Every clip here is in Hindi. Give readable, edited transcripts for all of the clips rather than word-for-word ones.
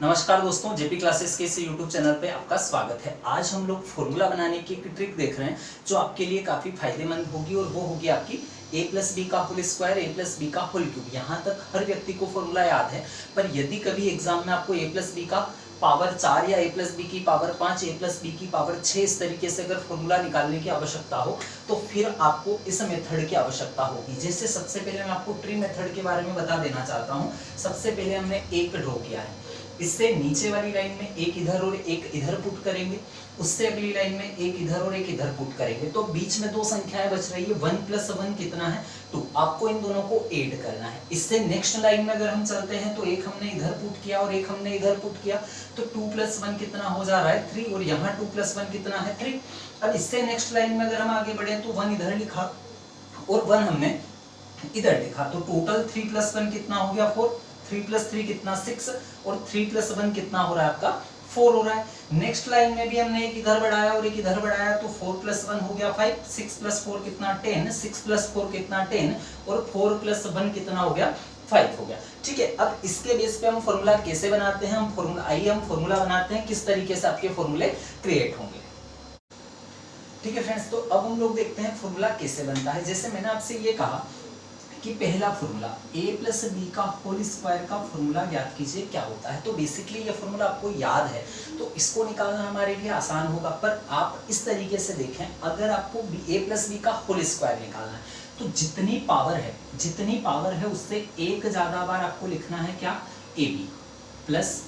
नमस्कार दोस्तों, जेपी क्लासेस के इस यूट्यूब चैनल पे आपका स्वागत है। आज हम लोग फॉर्मूला बनाने की एक ट्रिक देख रहे हैं जो आपके लिए काफ़ी फायदेमंद होगी और वो होगी आपकी a प्लस बी का whole square a plus b का होल क्यूब। यहाँ तक हर व्यक्ति को फॉर्मूला याद है, पर यदि कभी एग्जाम में आपको a प्लस बी का पावर 4 या a प्लस बी की पावर 5 a प्लस बी की पावर 6 इस तरीके से अगर फॉर्मूला निकालने की आवश्यकता हो तो फिर आपको इस मेथड की आवश्यकता होगी। जैसे सबसे पहले मैं आपको ट्री मेथड के बारे में बता देना चाहता हूँ। सबसे पहले हमने एक ड्रॉ किया है, इससे नीचे वाली लाइन में एक इधर और एक इधर पुट करेंगे, उससे अगली लाइन में एक इधर और एक इधर पुट करेंगे, तो बीच में दो संख्याएं बच रही है। 1 + 1 कितना है 2। आपको इन दोनों को ऐड करना है। इससे नेक्स्ट लाइन में अगर हम चलते हैं तो एक हमने इधर पुट किया और एक हमने इधर पुट किया, तो 2 + 1 कितना हो जा रहा है 3, और यहाँ 2 + 1 कितना है 3। अब इससे नेक्स्ट लाइन में अगर हम आगे बढ़े तो 1 इधर लिखा और 1 हमने इधर लिखा, तो टोटल 3 + 1 कितना हो गया 4। 3 + 3 कितना 6 और 3 + 1 कितना हो रहा है आपका 4 हो रहा है। नेक्स्ट लाइन में भी हमने एक इधर बढ़ाया और एक इधर बढ़ाया, तो 4 + 1 हो गया 5, 6 + 4 कितना 10, 6 + 4 कितना 10 और 4 + 1 कितना हो गया 5 हो गया। ठीक है, अब इसके बेस पे हम फॉर्मूला कैसे बनाते हैं, हम फॉर्मूला बनाते हैं किस तरीके से आपके फॉर्मूले क्रिएट होंगे। ठीक है फ्रेंड्स, तो अब हम लोग देखते हैं फॉर्मूला कैसे बनता है। जैसे मैंने आपसे ये कहा कि पहला फॉर्मूला a + b का होल स्क्वायर का फॉर्मूला ज्ञात कीजिए क्या होता है। तो बेसिकली ये फॉर्मूला आपको याद है तो इसको निकालना हमारे लिए आसान होगा, पर आप इस तरीके से देखें, अगर आपको a + b का होल स्क्वायर निकालना है तो जितनी पावर है उससे एक ज्यादा बार आपको लिखना है क्या, ab प्लस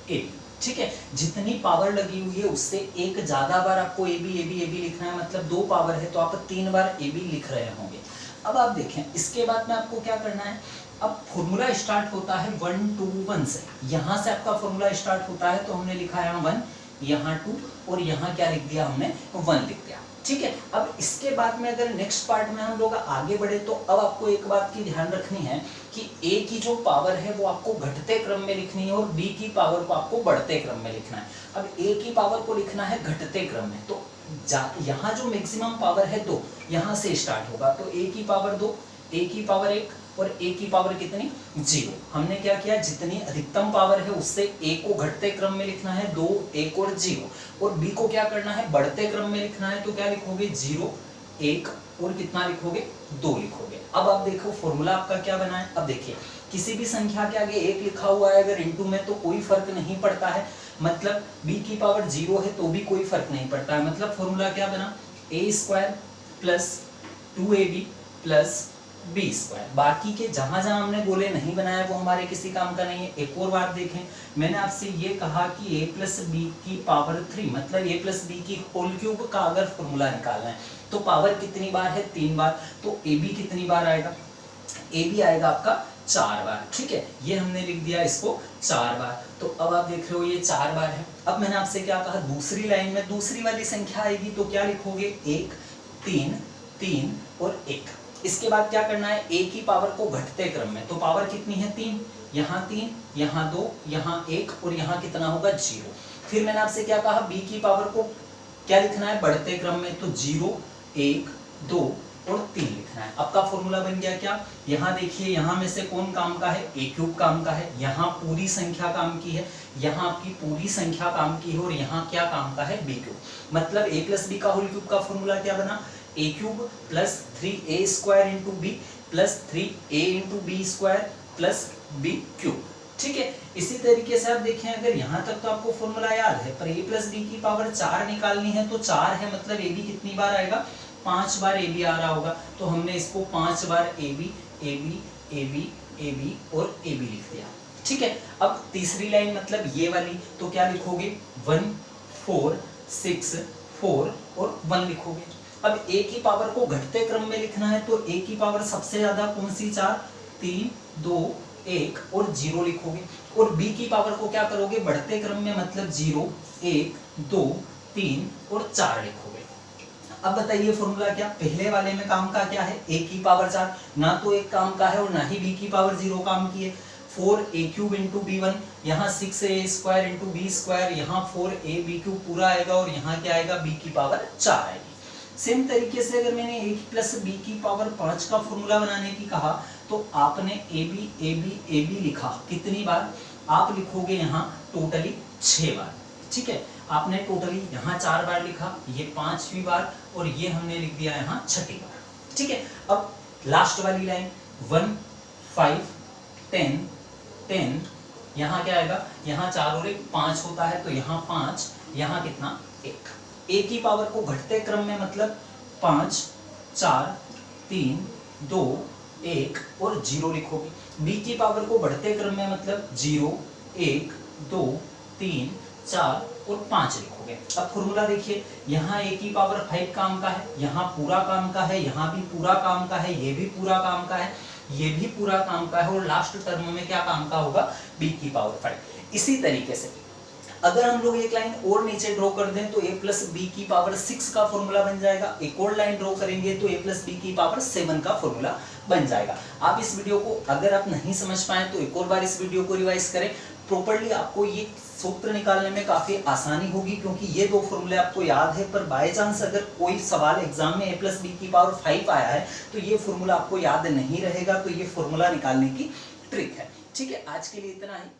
ab। ठीक है, जितनी पावर लगी हुई है उससे एक ज्यादा बार आपको ab लिखना है, मतलब 2 पावर है तो आप 3 बार ab लिख रहे होंगे। अब आप देखें, इसके बाद में आपको क्या करना है, अब फॉर्मूला स्टार्ट होता है 1 2 1 से। यहां से आपका फॉर्मूला स्टार्ट होता है, तो हमने लिखा यहाँ 1, यहाँ 2 और यहाँ क्या लिख दिया हमने 1 लिख दिया। ठीक है, अब इसके बाद में अगर नेक्स्ट पार्ट में हम लोग आगे बढ़े तो अब आपको एक बात की ध्यान रखनी है कि a की जो पावर है वो आपको घटते क्रम में लिखनी है और b की पावर को आपको बढ़ते क्रम में लिखना है। अब a की पावर को लिखना है घटते क्रम में, तो यहाँ जो मैक्सिमम पावर है 2, यहाँ से स्टार्ट होगा, तो a की पावर 2, a की पावर 1 और a की पावर कितनी 0। हमने क्या किया, जितनी अधिकतम पावर है उससे a को घटते क्रम में लिखना है 2 1 और 0, और b को क्या करना है बढ़ते क्रम में लिखना है, तो क्या लिखोगे 0 1 और कितना लिखोगे 2 लिखोगे। अब आप देखो फॉर्मूला आपका क्या बना है। अब देखिए, किसी भी संख्या के आगे 1 लिखा हुआ है अगर इनटू में तो कोई फर्क नहीं पड़ता है, मतलब b की पावर 0 है तो भी कोई फर्क नहीं पड़ता है। मतलब फॉर्मूला क्या बना, a² + 2ab + b²। बाकी के जहां जहां हमने गोले नहीं बनाया वो हमारे किसी काम का नहीं है। एक और बात देखें, मैंने आपसे ये कहा कि a + b की पावर 3, मतलब a + b की होल क्यूब का अगर फॉर्मूला निकालना है तो पावर कितनी बार है 3 बार, तो ab कितनी बार आएगा, ab आएगा आपका 4 बार। ठीक है, ये हमने लिख दिया इसको 4 बार। तो अब आप देख रहे हो ये 4 बार है। अब मैंने आपसे क्या कहा, दूसरी लाइन में दूसरी वाली संख्या आएगी तो क्या लिखोगे 1 3 3 और 1। इसके बाद क्या करना है, a की पावर को घटते क्रम में, तो पावर कितनी है 3, यहाँ 3 यहाँ 2 यहाँ 1 और यहाँ कितना होगा 0। फिर मैंने आपसे क्या कहा, b की पावर को क्या लिखना है बढ़ते क्रम में, तो 0 1 2 और 3 लिखना है। आपका फॉर्मूला बन गया क्या, यहाँ देखिए, यहाँ में से कौन काम का है a³ काम का है, यहाँ पूरी संख्या काम की है, यहाँ आपकी पूरी संख्या काम की है और यहाँ क्या काम का है b³। मतलब a + b का होल क्यूब का फॉर्मूला क्या बना, a³ + 3a² × b + 3a × b² + b³। ठीक है, इसी तरीके से आप देखें, अगर यहाँ तक तो आपको फॉर्मूला याद है, पर a + b की पावर 4 निकालनी है तो 4 है, मतलब ab कितनी बार आएगा 5 बार ab आ रहा होगा, तो हमने इसको 5 बार ab और ab लिख दिया। ठीक है, अब तीसरी लाइन मतलब ये वाली, तो क्या लिखोगे 1 4 6 4 और 1 लिखोगे। अब a की पावर को घटते क्रम में लिखना है, तो a की पावर सबसे ज्यादा कौन सी 4 3 2 1 और 0 लिखोगे, और b की पावर को क्या करोगे बढ़ते क्रम में, मतलब 0 1 2 3 और 4 लिखोगे। अब बताइए फॉर्मूला क्या, पहले वाले में काम का क्या है, a की पावर 4, ना तो एक काम का है और ना ही b की पावर 0 काम की है। 4a³ × b1, यहाँ 6a² × b², यहाँ 4ab³ पूरा आएगा और यहाँ क्या आएगा b की पावर 4 आएगी। सेम तरीके से अगर मैंने a + b की पावर 5 का फॉर्मूला बनाने की कहा तो आपने ए बी लिखा कितनी बार, आप लिखोगे यहाँ टोटली 6 बार, ठीक है। आपने टोटली यहाँ 4 बार लिखा, ये 5वीं बार, और ये हमने लिख दिया यहाँ 6ठी बार, ठीक है। अब लास्ट वाली लाइन 1 5 10 10, यहाँ क्या आएगा, यहाँ 4 और 1 5 होता है, तो यहाँ 5, यहाँ कितना 1। ए की पावर को घटते क्रम में मतलब 5 4 3 2 1 और 0 लिखोगे। बी की पावर को बढ़ते क्रम में मतलब 0 1 2 3 4 और 5 लिखोगे। अब फॉर्मूला देखिए, यहाँ ए की पावर 5 काम का है, यहाँ पूरा काम का है, यहाँ भी पूरा काम का है, ये भी पूरा काम का है, ये भी पूरा काम का है, और लास्ट टर्म में क्या काम का होगा, बी की पावर 5। इसी तरीके से अगर हम लोग एक लाइन और नीचे ड्रॉ कर दें तो a प्लस बी की पावर 6 का फॉर्मूला बन जाएगा। एक और लाइन ड्रॉ करेंगे तो a प्लस बी की पावर 7 का फॉर्मूला बन जाएगा। आप इस वीडियो को अगर आप नहीं समझ पाए तो एक और बार इस वीडियो को रिवाइज करें प्रॉपर्ली, आपको ये सूत्र निकालने में काफी आसानी होगी, क्योंकि ये 2 फॉर्मूले आपको याद है। पर बाय चांस अगर कोई सवाल एग्जाम में a प्लस बी की पावर 5 आया है तो ये फॉर्मूला आपको याद नहीं रहेगा, तो ये फॉर्मूला निकालने की ट्रिक है, ठीक है। आज के लिए इतना ही।